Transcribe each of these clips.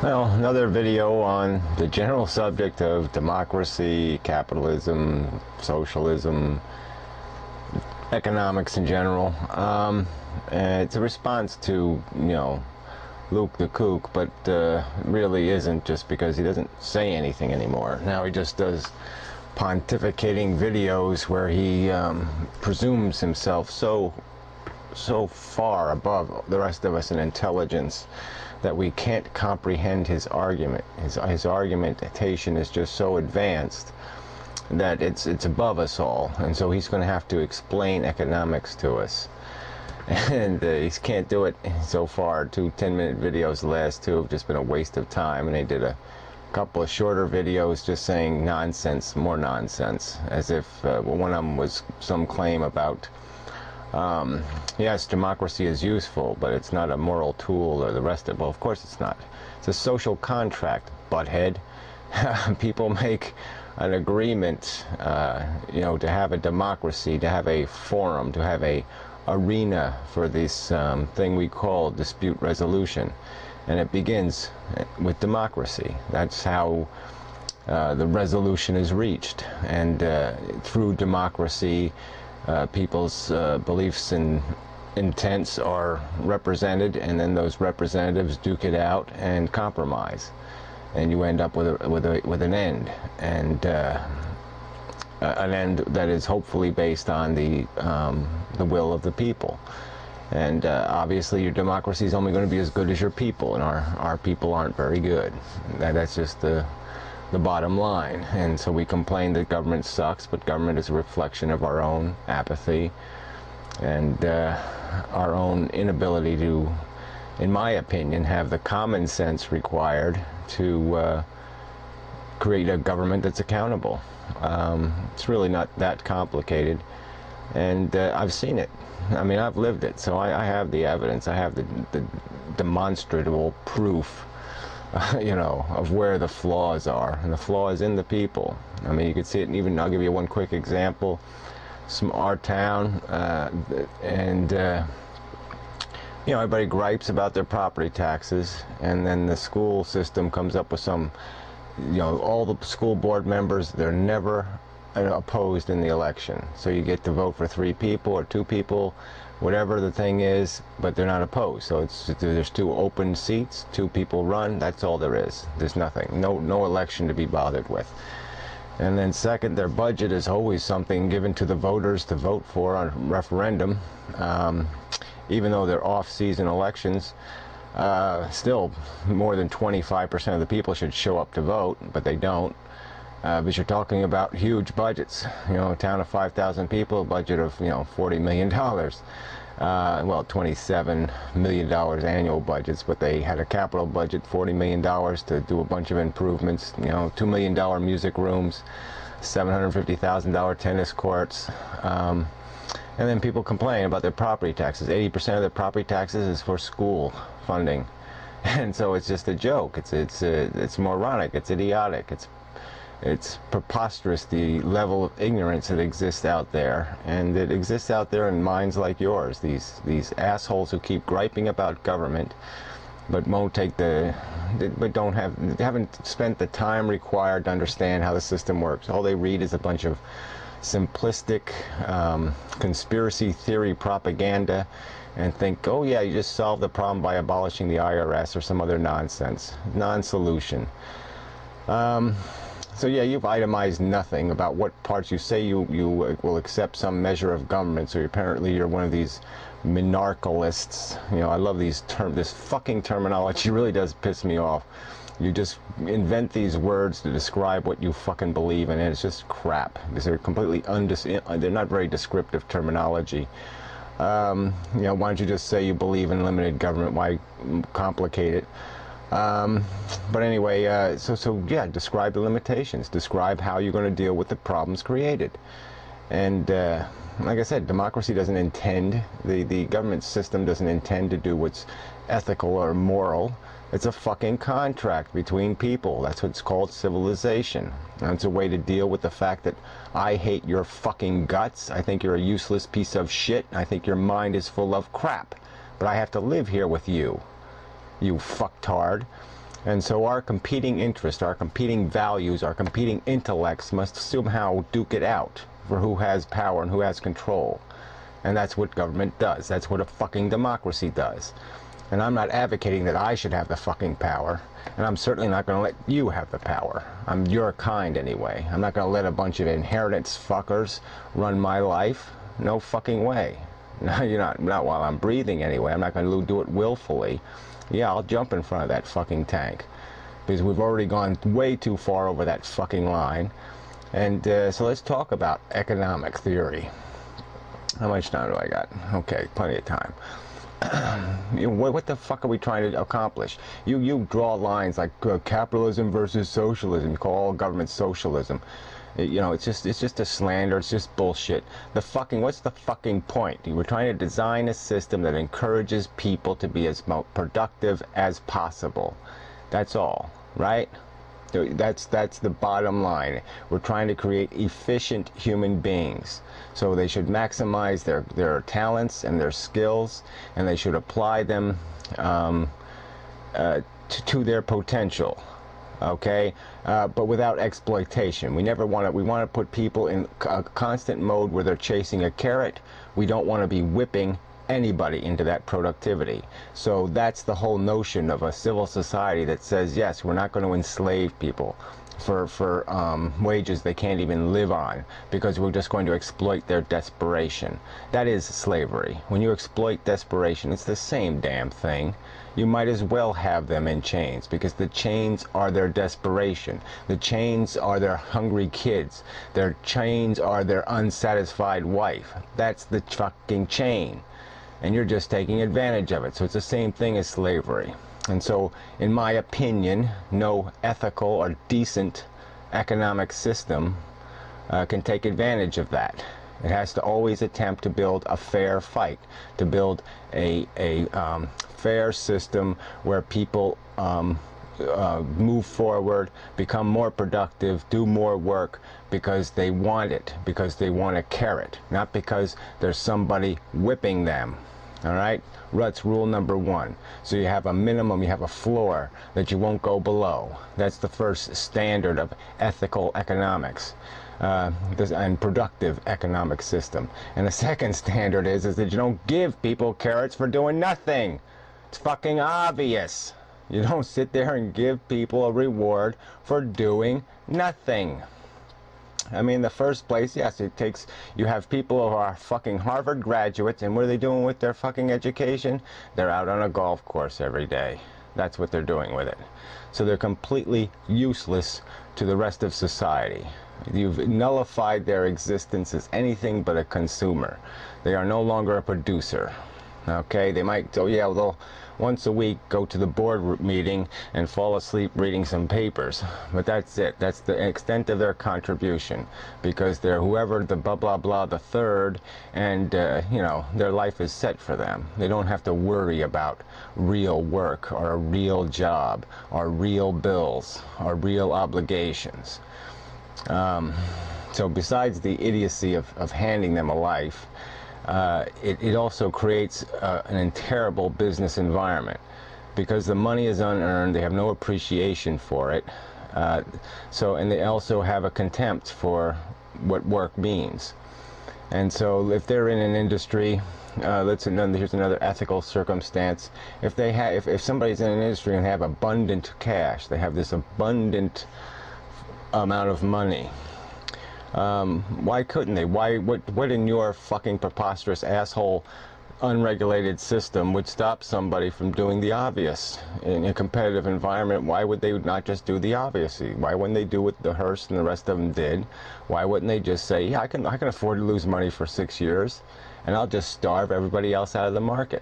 Well, another video on the general subject of democracy, capitalism, socialism, economics in general. And it's a response to, Luke the Kook, but really isn't, just because he doesn't say anything anymore. Now he just does pontificating videos where he presumes himself so far above the rest of us in intelligence that we can't comprehend his argument. His argumentation is just so advanced that it's above us all, and so he's going to have to explain economics to us. And he can't do it so far. 2 10-minute videos, the last two have just been a waste of time, and they did a couple of shorter videos just saying nonsense, more nonsense, as if one of them was some claim about yes, democracy is useful, but it's not a moral tool or the rest of it. Well, of course it's not. It's a social contract, butthead. People make an agreement, to have a democracy, to have a forum, to have a arena for this thing we call dispute resolution. And it begins with democracy. That's how the resolution is reached. And through democracy, people's beliefs and intents are represented, and then those representatives duke it out and compromise, and you end up with an end, and an end that is hopefully based on the will of the people. And obviously your democracy is only going to be as good as your people, and our people aren't very good. That's just the bottom line. And so we complain that government sucks, but government is a reflection of our own apathy and our own inability to, in my opinion, have the common sense required to create a government that's accountable. It's really not that complicated, and I've seen it. I mean, I've lived it, so I have the evidence. I have the demonstrable proof of where the flaws are, and the flaw is in the people. I mean, you can see it, and even I'll give you one quick example. Our town, everybody gripes about their property taxes, and then the school system comes up with some, all the school board members, they're never opposed in the election. So you get to vote for 3 people or 2 people, whatever the thing is, but they're not opposed. So there's 2 open seats, 2 people run, that's all there is. There's nothing, no election to be bothered with. And then second, their budget is always something given to the voters to vote for on a referendum. Even though they're off-season elections, still more than 25% of the people should show up to vote, but they don't. But you're talking about huge budgets. A town of 5,000 people, a budget of $40 million. Well, $27 million annual budgets, but they had a capital budget, $40 million to do a bunch of improvements. $2 million music rooms, $750,000 tennis courts. And then people complain about their property taxes. 80% of their property taxes is for school funding, and so it's just a joke. It's moronic. It's idiotic. It's preposterous, the level of ignorance that exists out there, and it exists out there in minds like yours. These assholes who keep griping about government, but haven't spent the time required to understand how the system works. All they read is a bunch of simplistic conspiracy theory propaganda, and think, oh yeah, you just solved the problem by abolishing the IRS or some other nonsense, non-solution. So yeah, you've itemized nothing about what parts you say you will accept some measure of government. So apparently you're one of these monarchalists. I love this fucking terminology. It really does piss me off. You just invent these words to describe what you fucking believe in, and it's just crap, because they're completely they're not very descriptive terminology. Why don't you just say you believe in limited government? Why complicate it? But anyway, so yeah, describe the limitations. Describe how you're going to deal with the problems created. And like I said, democracy doesn't intend, the government system doesn't intend to do what's ethical or moral. It's a fucking contract between people. That's what's called civilization. And it's a way to deal with the fact that I hate your fucking guts. I think you're a useless piece of shit. I think your mind is full of crap. But I have to live here with you, you fucktard. And so our competing interests, our competing values, our competing intellects must somehow duke it out for who has power and who has control. And that's what government does. That's what a fucking democracy does. And I'm not advocating that I should have the fucking power. And I'm certainly not going to let you have the power. I'm your kind anyway. I'm not going to let a bunch of inheritance fuckers run my life. No fucking way. No, you're not while I'm breathing anyway. I'm not going to do it willfully. Yeah, I'll jump in front of that fucking tank. Because we've already gone way too far over that fucking line. And so let's talk about economic theory. How much time do I got? Okay, plenty of time. What the fuck are we trying to accomplish? You draw lines like capitalism versus socialism. You call all government socialism. You know, it's just a slander. It's just bullshit. What's the fucking point? We're trying to design a system that encourages people to be as productive as possible. That's all, right? That's the bottom line. We're trying to create efficient human beings. So they should maximize their talents and their skills, and they should apply them to their potential. Okay, but without exploitation. We want to put people in a constant mode where they're chasing a carrot. We don't want to be whipping anybody into that productivity. So that's the whole notion of a civil society that says, yes, we're not going to enslave people for wages they can't even live on, because we're just going to exploit their desperation. That is slavery. When you exploit desperation, it's the same damn thing. You might as well have them in chains, because the chains are their desperation. The chains are their hungry kids. Their chains are their unsatisfied wife. That's the fucking chain. And you're just taking advantage of it. So it's the same thing as slavery. And so, in my opinion, no ethical or decent economic system can take advantage of that. It has to always attempt to build a fair fight, to build a fair system where people move forward, become more productive, do more work because they want it, because they want a carrot, not because there's somebody whipping them. All right, that's rule number one. So you have a minimum, you have a floor that you won't go below. That's the first standard of ethical economics and productive economic system. And the second standard is that you don't give people carrots for doing nothing. It's fucking obvious. You don't sit there and give people a reward for doing nothing. I mean, in the first place, yes, you have people who are fucking Harvard graduates, and what are they doing with their fucking education? They're out on a golf course every day. That's what they're doing with it. So they're completely useless to the rest of society. You've nullified their existence as anything but a consumer. They are no longer a producer. Okay, they might, they'll once a week go to the board meeting and fall asleep reading some papers. But that's it. That's the extent of their contribution, because they're whoever the blah blah blah the third, and their life is set for them. They don't have to worry about real work or a real job or real bills or real obligations. So besides the idiocy of handing them a life, it also creates an terrible business environment, because the money is unearned. They have no appreciation for it. And they also have a contempt for what work means. And so if they're in an industry, here's another ethical circumstance. If somebody's in an industry and they have abundant cash, they have this abundant amount of money, why couldn't they? What in your fucking preposterous asshole unregulated system would stop somebody from doing the obvious? In a competitive environment, why would they not just do the obvious? Why wouldn't they do what the Hearst and the rest of them did? Why wouldn't they just say, yeah, I can afford to lose money for 6 years, and I'll just starve everybody else out of the market.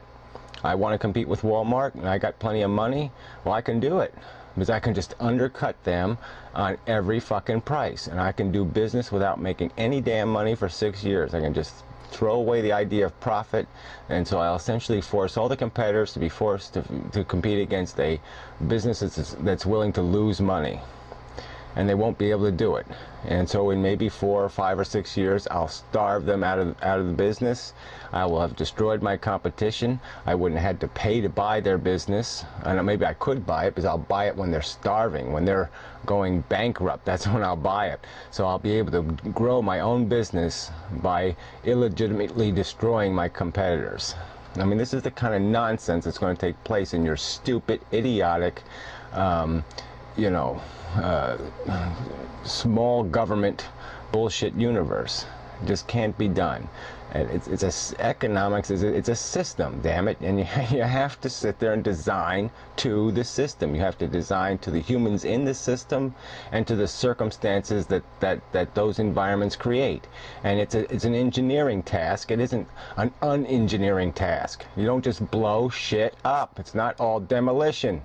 I want to compete with Walmart, and I got plenty of money. Well, I can do it, because I can just undercut them on every fucking price, and I can do business without making any damn money for 6 years. I can just throw away the idea of profit, and so I'll essentially force all the competitors to be forced to compete against a business that's willing to lose money. and they won't be able to do it. And so in maybe 4 or 5 or 6 years, I'll starve them out of the business. I will have destroyed my competition. I wouldn't have had to pay to buy their business. I know maybe I could buy it, because I'll buy it when they're starving, when they're going bankrupt. That's when I'll buy it. So I'll be able to grow my own business by illegitimately destroying my competitors. I mean, this is the kind of nonsense that's going to take place in your stupid, idiotic, you know, small government bullshit universe. It just can't be done. And economics it's a system, damn it, and you have to sit there and design to the system. You have to design to the humans in the system and to the circumstances that those environments create. And it's an engineering task. It isn't an unengineering task. You don't just blow shit up. It's not all demolition.